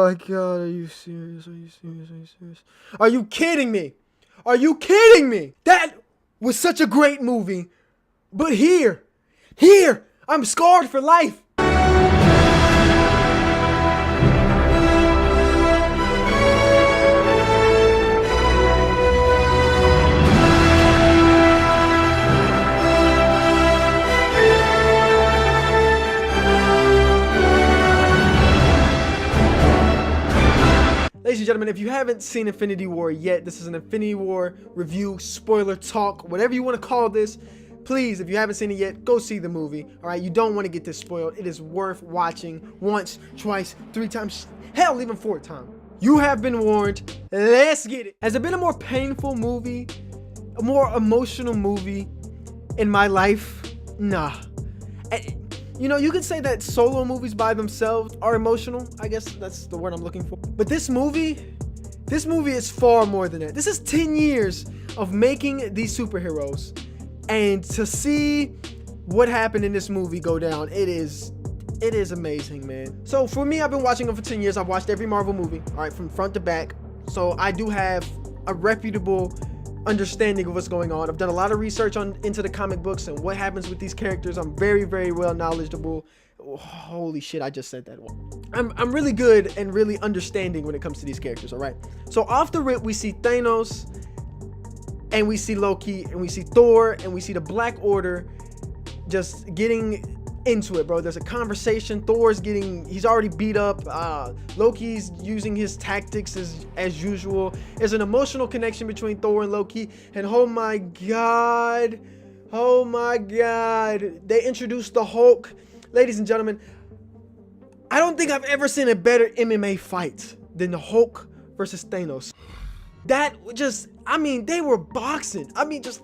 my god, are you serious? Are you serious? Are you serious? Are you kidding me? Are you kidding me? That was such a great movie. But here, I'm scarred for life. Ladies and gentlemen, if you haven't seen Infinity War yet, this is an Infinity War review, spoiler talk, whatever you want to call this. Please, if you haven't seen it yet, go see the movie. All right, you don't want to get this spoiled. It is worth watching once, twice, 3 times, hell, even 4 times. You have been warned. Let's get it. Has it been a more painful movie, a more emotional movie in my life? Nah. You know, you could say that solo movies by themselves are emotional. I guess that's the word I'm looking for. But this movie is far more than that. This is 10 years of making these superheroes. And to see what happened in this movie go down, it is amazing, man. So for me, I've been watching them for 10 years. I've watched every Marvel movie, all right, from front to back. So I do have a reputable understanding of what's going on. I've done a lot of research into the comic books and what happens with these characters. I'm very, very well knowledgeable. Oh, holy shit, I just said that one. I'm really good and really understanding when it comes to these characters, all right? So off the rip, we see Thanos, and we see Loki, and we see Thor, and we see the Black Order just getting into it, bro. There's a conversation. He's already beat up. Loki's using his tactics as usual. There's an emotional connection between Thor and Loki, and oh my god, they introduced the Hulk. Ladies and gentlemen, I don't think I've ever seen a better MMA fight than the Hulk versus Thanos. That just, I mean, they were boxing. I mean, just,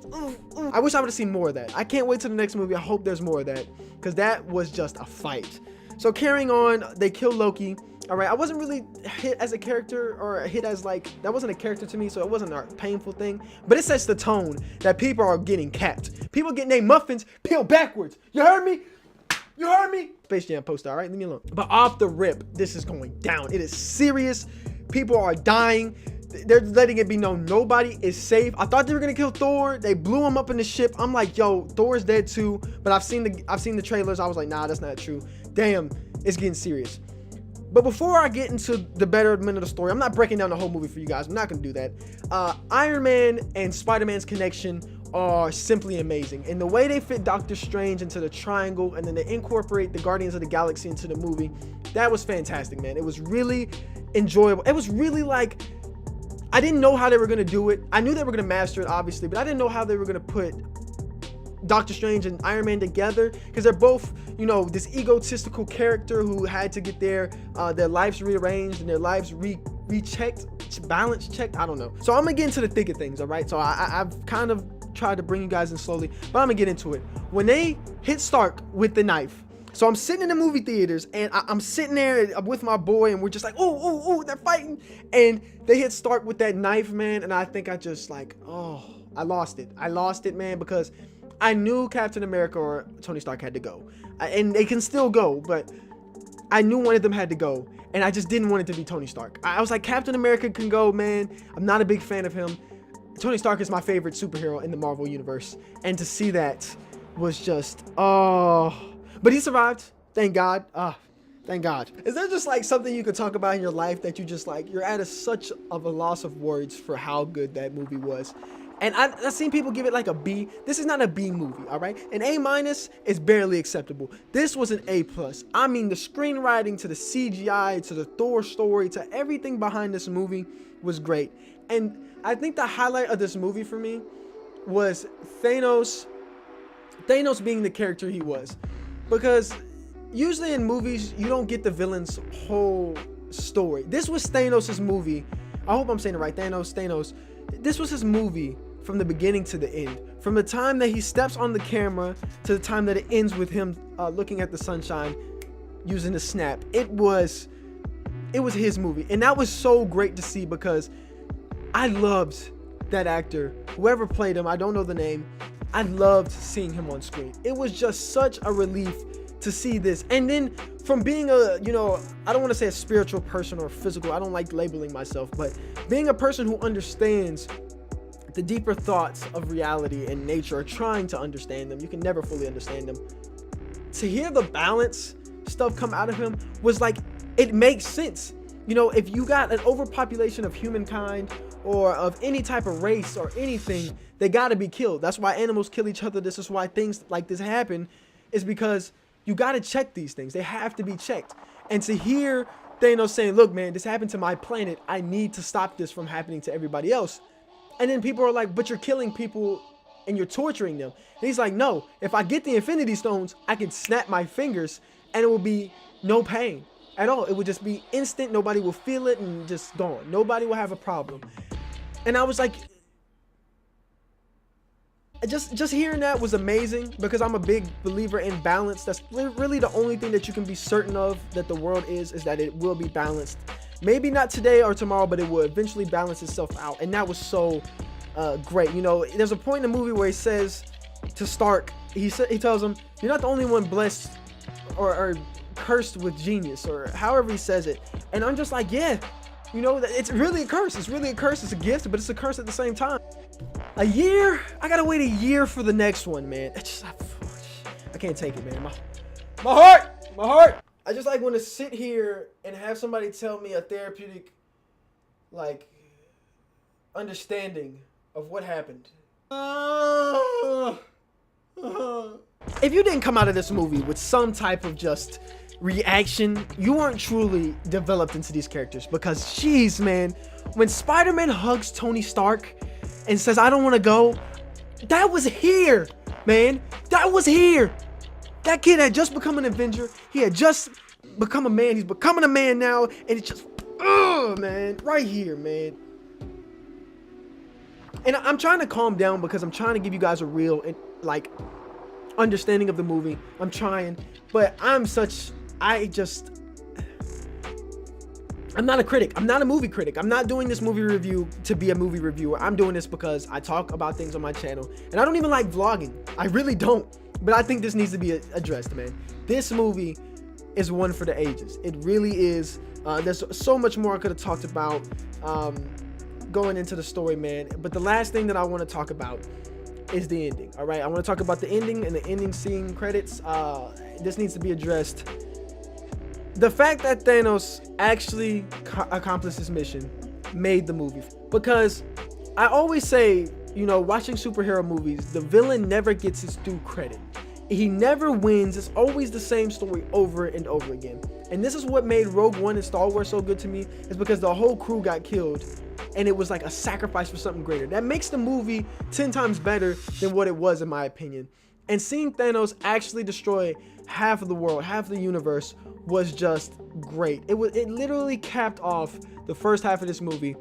I wish I would have seen more of that. I can't wait till the next movie. I hope there's more of that, because that was just a fight. So carrying on, they kill Loki. All right, I wasn't really hit as a character, or hit as like, that wasn't a character to me, so it wasn't a painful thing. But it sets the tone that people are getting capped. People getting their muffins peeled backwards. You heard me? You heard me? Space Jam poster, all right? Leave me alone. But off the rip, this is going down. It is serious. People are dying. They're letting it be known nobody is safe. I thought they were gonna kill Thor. They blew him up in the ship. I'm like, yo, Thor's dead too. But I've seen the trailers. I was like, nah, that's not true. Damn, it's getting serious. But before I get into the betterment of the story, I'm not breaking down the whole movie for you guys. I'm not gonna do that. Iron Man and Spider-Man's connection are simply amazing, and the way they fit Doctor Strange into the triangle, and then they incorporate the Guardians of the Galaxy into the movie, that was fantastic, man. It was really enjoyable. It was really like, I didn't know how they were gonna do it. I knew they were gonna master it, obviously, but I didn't know how they were gonna put Doctor Strange and Iron Man together, because they're both, you know, this egotistical character who had to get their lives rearranged and their lives rechecked, balance checked. I don't know. So I'm gonna get into the thick of things, all right? So I've kind of tried to bring you guys in slowly, but I'm gonna get into it. When they hit Stark with the knife, so I'm sitting in the movie theaters, and I'm sitting there with my boy, and we're just like, oh, they're fighting, and they hit Stark with that knife, man, and I think I just like, oh, I lost it, man, because I knew Captain America or Tony Stark had to go, and they can still go, but I knew one of them had to go, and I just didn't want it to be Tony Stark. I was like, Captain America can go, man. I'm not a big fan of him. Tony Stark is my favorite superhero in the Marvel universe, and to see that was just, oh. But he survived, thank God. Thank God. Is there just like something you could talk about in your life that you just like, you're at such of a loss of words for how good that movie was? And I've seen people give it like a B. This is not a B movie, all right? An A- is barely acceptable. This was an A+. I mean, the screenwriting to the CGI to the Thor story to everything behind this movie was great. And I think the highlight of this movie for me was Thanos being the character he was. Because usually in movies, you don't get the villain's whole story. This was Thanos' movie. I hope I'm saying it right. Thanos. This was his movie from the beginning to the end. From the time that he steps on the camera to the time that it ends with him looking at the sunshine using the snap. It was his movie. And that was so great to see, because I loved that actor. Whoever played him, I don't know the name. I loved seeing him on screen. It was just such a relief to see this. And then from being a, I don't want to say a spiritual person or physical. I don't like labeling myself, but being a person who understands the deeper thoughts of reality and nature, or trying to understand them. You can never fully understand them. To hear the balance stuff come out of him was like, it makes sense. If you got an overpopulation of humankind or of any type of race or anything, they got to be killed. That's why animals kill each other. This is why things like this happen, is because you got to check these things. They have to be checked. And to hear Thanos saying, look, man, this happened to my planet. I need to stop this from happening to everybody else. And then people are like, but you're killing people and you're torturing them. And he's like, no, if I get the Infinity Stones, I can snap my fingers and it will be no pain at all. It would just be instant. Nobody will feel it and just gone. Nobody will have a problem. And I was like, just hearing that was amazing, because I'm a big believer in balance. That's really the only thing that you can be certain of, that the world is that it will be balanced. Maybe not today or tomorrow, but it will eventually balance itself out. And that was so great. There's a point in the movie where he says to Stark, he tells him, you're not the only one blessed or cursed with genius, or however he says it. And I'm just like, yeah, it's really a curse. It's really a curse. It's a gift, but it's a curse at the same time. A year? I gotta wait a year for the next one, man. I can't take it, man. My heart. I just like want to sit here and have somebody tell me a therapeutic, like, understanding of what happened. If you didn't come out of this movie with some type of just reaction, you weren't truly developed into these characters. Because, jeez, man, when Spider-Man hugs Tony Stark and says, I don't want to go, that was here, man. That was here. That kid had just become an Avenger. He had just become a man. He's becoming a man now. And it's just, man, right here, man. And I'm trying to calm down, because I'm trying to give you guys a real, like, understanding of the movie. I'm trying. But I'm not a critic. I'm not a movie critic. I'm not doing this movie review to be a movie reviewer. I'm doing this because I talk about things on my channel. And I don't even like vlogging. I really don't. But I think this needs to be addressed, man. This movie is one for the ages. It really is. There's so much more I could have talked about going into the story, man. But the last thing that I want to talk about is the ending. All right, I want to talk about the ending and the ending scene credits. This needs to be addressed. The fact that Thanos actually accomplished his mission made the movie. Because I always say, watching superhero movies, the villain never gets his due credit. He never wins. It's always the same story over and over again. And this is what made Rogue One and Star Wars so good to me, is because the whole crew got killed and it was like a sacrifice for something greater. That makes the movie 10 times better than what it was, in my opinion. And seeing Thanos actually destroy half of the world, half of the universe, was just great. It literally capped off the first half of this movie.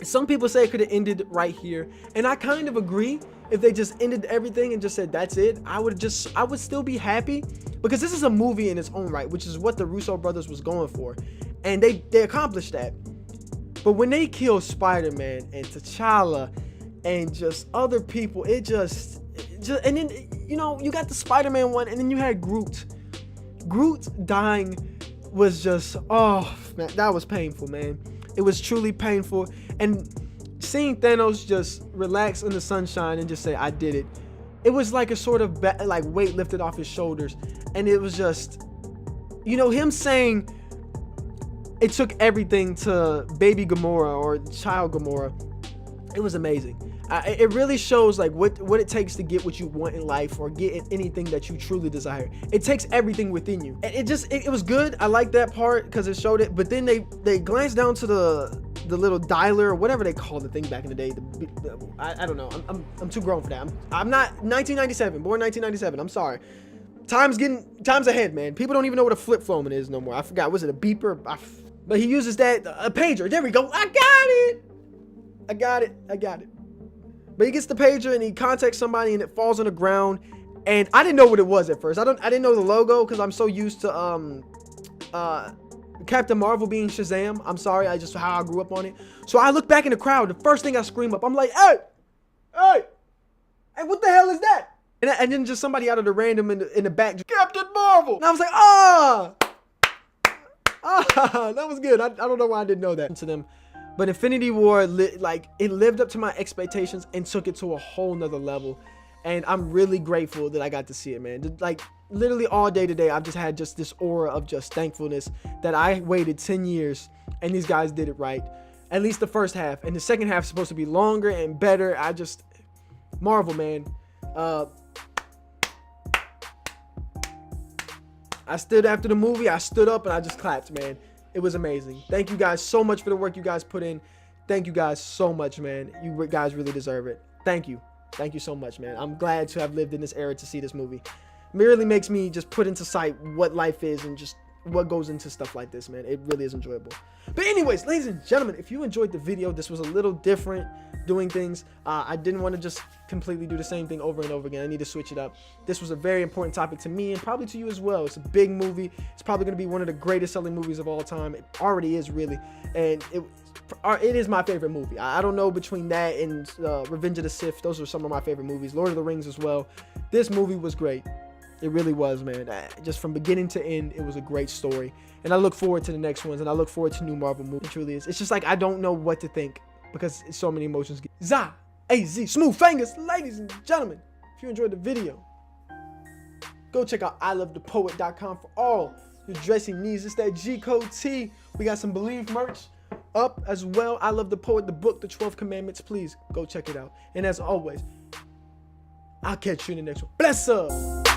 Some people say it could have ended right here, and I kind of agree. If they just ended everything and just said that's it, I would still be happy, because this is a movie in its own right, which is what the Russo brothers was going for, and they accomplished that. But when they killed Spider-Man and T'Challa and just other people, it just and then you got the Spider-Man one, and then you had Groot. Groot dying was just, oh man, that was painful, man. It was truly painful. And seeing Thanos just relax in the sunshine and just say, I did it, it was like a sort of like weight lifted off his shoulders. And it was just, him saying it took everything to baby Gamora or child Gamora. It was amazing. It really shows like what it takes to get what you want in life, or get anything that you truly desire. It takes everything within you. It was good. I like that part because it showed it. But then they glanced down to the little dialer or whatever they called the thing back in the day. I don't know. I'm too grown for that. I'm not 1997, born 1997. I'm sorry. Time's ahead, man. People don't even know what a flip phone is no more. I forgot. Was it a beeper? But he uses that, a pager. There we go. I got it. But he gets the pager and he contacts somebody and it falls on the ground. And I didn't know what it was at first. I didn't know the logo because I'm so used to Captain Marvel being Shazam. I'm sorry, just how I grew up on it. So I look back in the crowd. The first thing I scream up, I'm like, hey, what the hell is that? And then just somebody out of the random in the back, just, Captain Marvel. And I was like, ah, that was good. I don't know why I didn't know that to them. But Infinity War, it lived up to my expectations and took it to a whole nother level. And I'm really grateful that I got to see it, man. Like, literally all day today, I've just had just this aura of just thankfulness that I waited 10 years and these guys did it right. At least the first half. And the second half is supposed to be longer and better. Marvel, man. I stood after the movie. I stood up and I just clapped, man. It was amazing. Thank you guys so much for the work you guys put in. Thank you guys so much, man. You guys really deserve it. Thank you. Thank you so much, man. I'm glad to have lived in this era to see this movie. It really makes me just put into sight what life is and just what goes into stuff like this, man. It really is enjoyable. But anyways, ladies and gentlemen, if you enjoyed the video, this was a little different doing things. I didn't want to just completely do the same thing over and over again. I need to switch it up. This was a very important topic to me and probably to you as well. It's a big movie. It's probably going to be one of the greatest selling movies of all time. It already is, really. And it is my favorite movie. I don't know, between that and Revenge of the Sith, those are some of my favorite movies. Lord of the Rings as well. This movie was great. It really was, man. Just from beginning to end, it was a great story. And I look forward to the next ones, and I look forward to new Marvel movies. It truly is. It's just like I don't know what to think because it's so many emotions. AZ, Smooth Fingers, ladies and gentlemen. If you enjoyed the video, go check out ilovethepoet.com for all your dressing needs. It's that G Code T. We got some Believe merch up as well. I Love the Poet, the book, the 12 Commandments. Please go check it out. And as always, I'll catch you in the next one. Bless up.